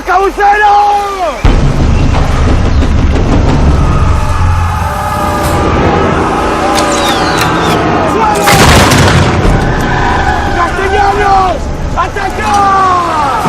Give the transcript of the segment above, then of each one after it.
¡Cabucero! ¡Suelo! ¡Castellanos! ¡Atacar!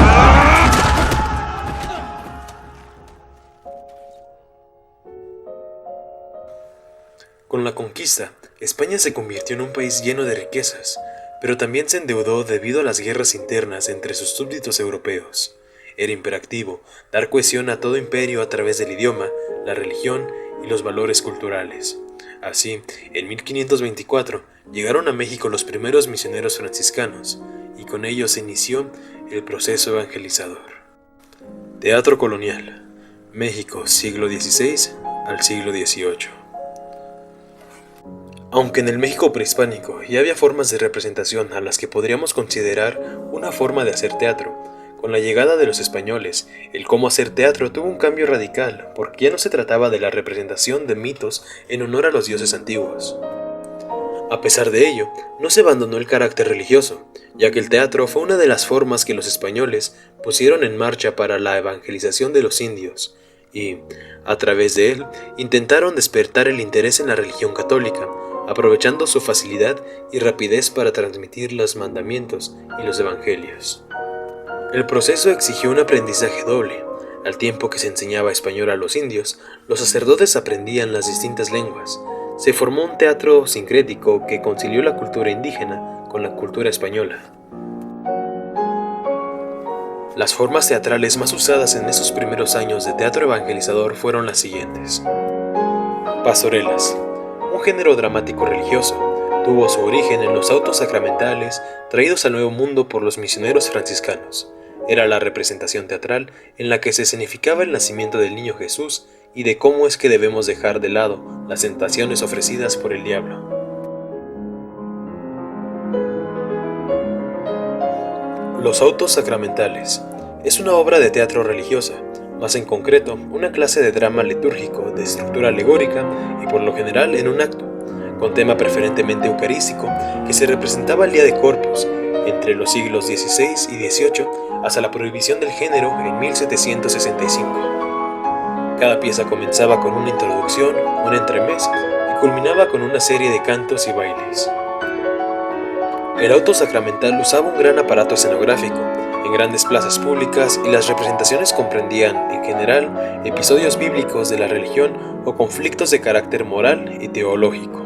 Con la conquista, España se convirtió en un país lleno de riquezas, pero también se endeudó debido a las guerras internas entre sus súbditos europeos. Era imperativo dar cohesión a todo imperio a través del idioma, la religión y los valores culturales. Así, en 1524 llegaron a México los primeros misioneros franciscanos, y con ellos se inició el proceso evangelizador. Teatro colonial. México, siglo XVI al siglo XVIII. Aunque en el México prehispánico ya había formas de representación a las que podríamos considerar una forma de hacer teatro, con la llegada de los españoles, el cómo hacer teatro tuvo un cambio radical, porque ya no se trataba de la representación de mitos en honor a los dioses antiguos. A pesar de ello, no se abandonó el carácter religioso, ya que el teatro fue una de las formas que los españoles pusieron en marcha para la evangelización de los indios, y, a través de él, intentaron despertar el interés en la religión católica, aprovechando su facilidad y rapidez para transmitir los mandamientos y los evangelios. El proceso exigió un aprendizaje doble. Al tiempo que se enseñaba español a los indios, los sacerdotes aprendían las distintas lenguas. Se formó un teatro sincrético que concilió la cultura indígena con la cultura española. Las formas teatrales más usadas en esos primeros años de teatro evangelizador fueron las siguientes. Pastorelas, un género dramático religioso, tuvo su origen en los autos sacramentales traídos al Nuevo Mundo por los misioneros franciscanos. Era la representación teatral en la que se escenificaba el nacimiento del niño Jesús y de cómo es que debemos dejar de lado las tentaciones ofrecidas por el diablo. Los autos sacramentales es una obra de teatro religiosa, más en concreto una clase de drama litúrgico de estructura alegórica y por lo general en un acto, con tema preferentemente eucarístico que se representaba el día de Corpus entre los siglos XVI y XVIII hasta la prohibición del género en 1765. Cada pieza comenzaba con una introducción, un entremés y culminaba con una serie de cantos y bailes. El auto sacramental usaba un gran aparato escenográfico en grandes plazas públicas y las representaciones comprendían, en general, episodios bíblicos de la religión o conflictos de carácter moral y teológico.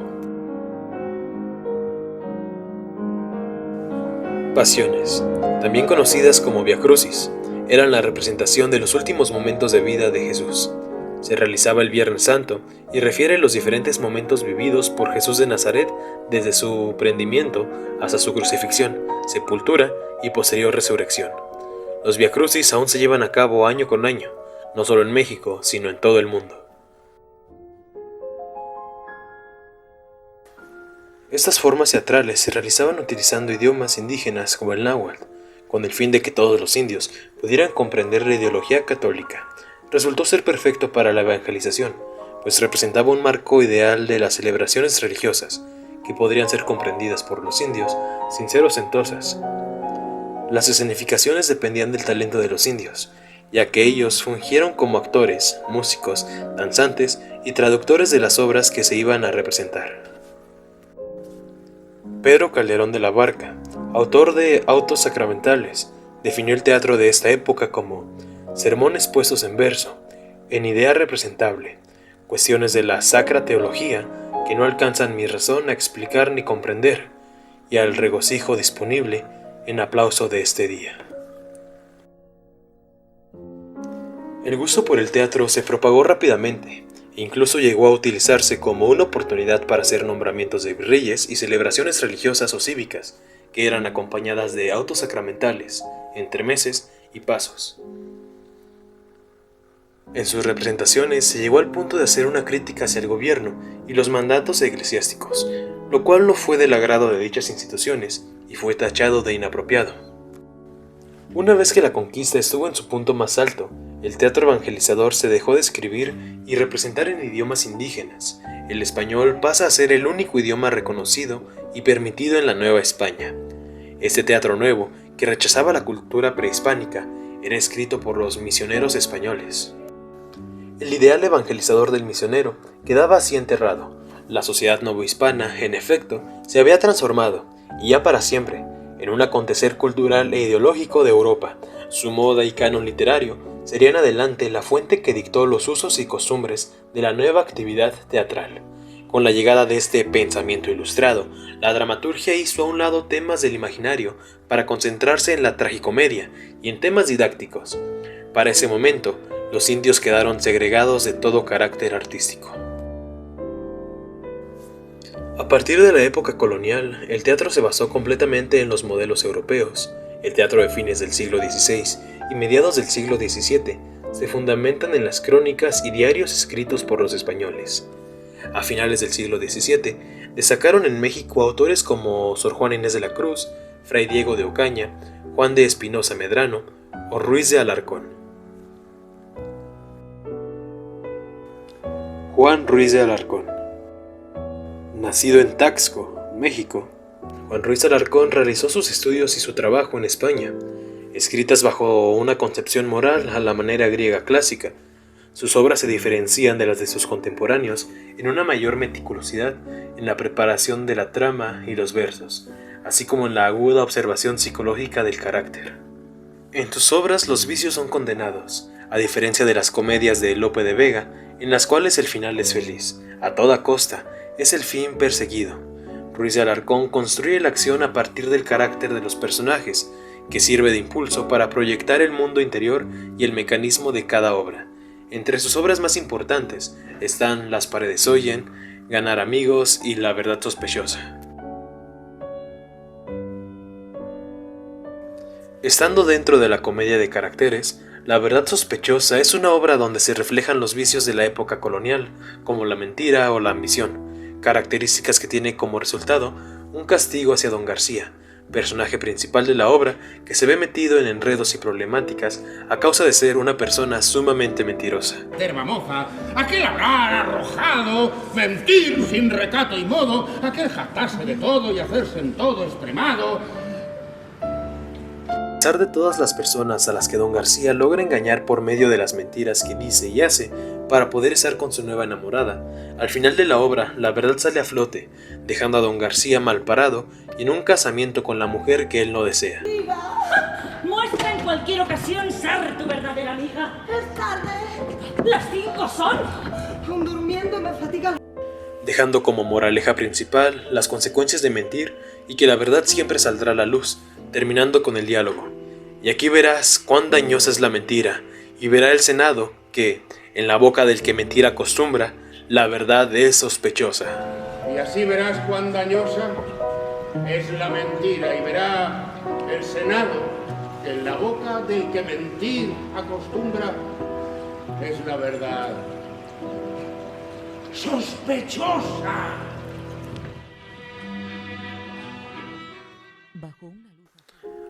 Pasiones, también conocidas como Via Crucis, eran la representación de los últimos momentos de vida de Jesús. Se realizaba el Viernes Santo y refiere los diferentes momentos vividos por Jesús de Nazaret desde su prendimiento hasta su crucifixión, sepultura y posterior resurrección. Los Via Crucis aún se llevan a cabo año con año, no solo en México, sino en todo el mundo. Estas formas teatrales se realizaban utilizando idiomas indígenas como el náhuatl, con el fin de que todos los indios pudieran comprender la ideología católica. Resultó ser perfecto para la evangelización, pues representaba un marco ideal de las celebraciones religiosas, que podrían ser comprendidas por los indios sin ser ostentosas. Las escenificaciones dependían del talento de los indios, ya que ellos fungieron como actores, músicos, danzantes y traductores de las obras que se iban a representar. Pedro Calderón de la Barca, autor de Autos Sacramentales, definió el teatro de esta época como sermones puestos en verso, en idea representable, cuestiones de la sacra teología que no alcanzan mi razón a explicar ni comprender, y al regocijo disponible en aplauso de este día. El gusto por el teatro se propagó rápidamente, e incluso llegó a utilizarse como una oportunidad para hacer nombramientos de virreyes y celebraciones religiosas o cívicas, que eran acompañadas de autos sacramentales, entremeses y pasos. En sus representaciones se llegó al punto de hacer una crítica hacia el gobierno y los mandatos eclesiásticos, lo cual no fue del agrado de dichas instituciones y fue tachado de inapropiado. Una vez que la conquista estuvo en su punto más alto, el teatro evangelizador se dejó de escribir y representar en idiomas indígenas. El español pasa a ser el único idioma reconocido y permitido en la Nueva España. Este teatro nuevo, que rechazaba la cultura prehispánica, era escrito por los misioneros españoles. El ideal evangelizador del misionero quedaba así enterrado. La sociedad novohispana, en efecto, se había transformado, y ya para siempre, en un acontecer cultural e ideológico de Europa. Su moda y canon literario serían adelante la fuente que dictó los usos y costumbres de la nueva actividad teatral. Con la llegada de este pensamiento ilustrado, la dramaturgia hizo a un lado temas del imaginario para concentrarse en la tragicomedia y en temas didácticos. Para ese momento, los indios quedaron segregados de todo carácter artístico. A partir de la época colonial, el teatro se basó completamente en los modelos europeos. El teatro de fines del siglo XVI y mediados del siglo XVII se fundamentan en las crónicas y diarios escritos por los españoles. A finales del siglo XVII, destacaron en México autores como Sor Juana Inés de la Cruz, Fray Diego de Ocaña, Juan de Espinosa Medrano o Ruiz de Alarcón. Juan Ruiz de Alarcón. Nacido en Taxco, México, Juan Ruiz de Alarcón realizó sus estudios y su trabajo en España, escritas bajo una concepción moral a la manera griega clásica. Sus obras se diferencian de las de sus contemporáneos en una mayor meticulosidad en la preparación de la trama y los versos, así como en la aguda observación psicológica del carácter. En sus obras los vicios son condenados, a diferencia de las comedias de Lope de Vega, en las cuales el final es feliz, a toda costa, es el fin perseguido. Ruiz de Alarcón construye la acción a partir del carácter de los personajes, que sirve de impulso para proyectar el mundo interior y el mecanismo de cada obra. Entre sus obras más importantes están Las paredes oyen, Ganar amigos y La verdad sospechosa. Estando dentro de la comedia de caracteres, La verdad sospechosa es una obra donde se reflejan los vicios de la época colonial, como la mentira o la ambición, características que tiene como resultado un castigo hacia Don García, personaje principal de la obra que se ve metido en enredos y problemáticas a causa de ser una persona sumamente mentirosa. Moza, aquel hablar arrojado, mentir sin recato y modo, aquel jactarse de todo y hacerse en todo extremado. A pesar de todas las personas a las que Don García logra engañar por medio de las mentiras que dice y hace para poder estar con su nueva enamorada, al final de la obra la verdad sale a flote, dejando a Don García mal parado y en un casamiento con la mujer que él no desea. Muestra en cualquier ocasión ser tu verdadera amiga. Es tarde. Las 5 son. Aún durmiendo me fatiga. Dejando como moraleja principal las consecuencias de mentir y que la verdad siempre saldrá a la luz, terminando con el diálogo. Y aquí verás cuán dañosa es la mentira, y verá el Senado que, en la boca del que mentir acostumbra, la verdad es sospechosa. Y así verás cuán dañosa es la mentira, y verá el Senado que en la boca del que mentir acostumbra es la verdad sospechosa.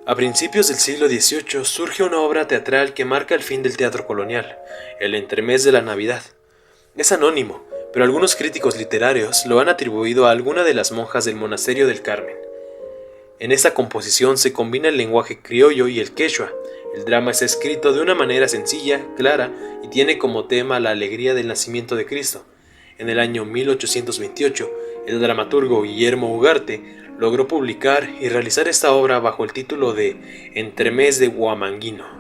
A principios del siglo XVIII surge una obra teatral que marca el fin del teatro colonial, el entremés de la Navidad. Es anónimo, pero algunos críticos literarios lo han atribuido a alguna de las monjas del monasterio del Carmen. En esta composición se combina el lenguaje criollo y el quechua. El drama es escrito de una manera sencilla, clara, y tiene como tema la alegría del nacimiento de Cristo. En el año 1828, el dramaturgo Guillermo Ugarte logró publicar y realizar esta obra bajo el título de Entremés de Huamanguino.